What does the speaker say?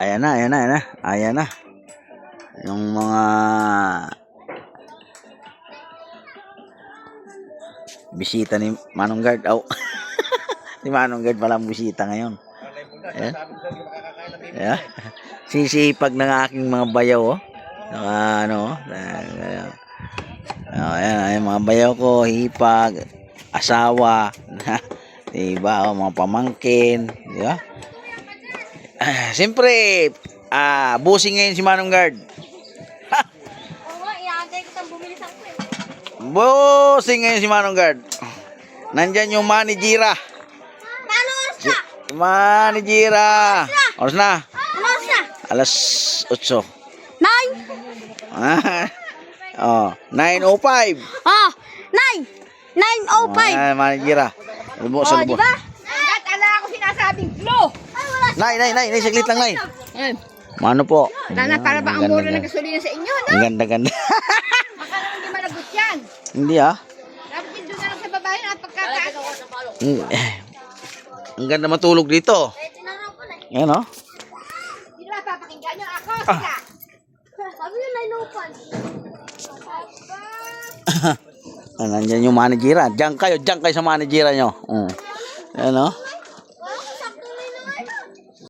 Ayan na, ayan na, ayan na. Ayan na. Yung mga bisita ni Manong Guard. Oh. Si Manong Guard pala ang bisita ngayon. Ayan. Yeah. Sisipag ng aking mga bayaw, oh. Saka, ano, ayan, ayan, mga bayaw ko, hipag, asawa, diba, oh, mga pamangkin, diba? Siyempre, busing ngayon si Manong Guard. Oo nga, iagay ko itang bumili sa akin. Busing ngayon si Manong Guard. Nandyan yung manijira. Paano oras na? Manijira. Oras na? Ano oras na? Alas 8. 9? Oh, 9:05. Ah, 9! 9:05! Ayan, manijira. Lubo Oh, sa di lubo. ba? Dad, ala ako sinasabing flow! Ay, wala Nay, saglit lang, Nay. Ayun. Mano po? Nana, para ba ang mura ng gasolina sa inyo, no? Ang ganda. Baka naman hindi malagot yan. Hindi ah. Dapat yun doon na lang sa babae at pagkataas. Ang ganda matulog dito. Ayan oh. Hindi na papakinggan nyo ako, sila. Sabi nyo, 9:05. Nandyan yung manijira. Diyan kayo sa manijira nyo. Ayan oh.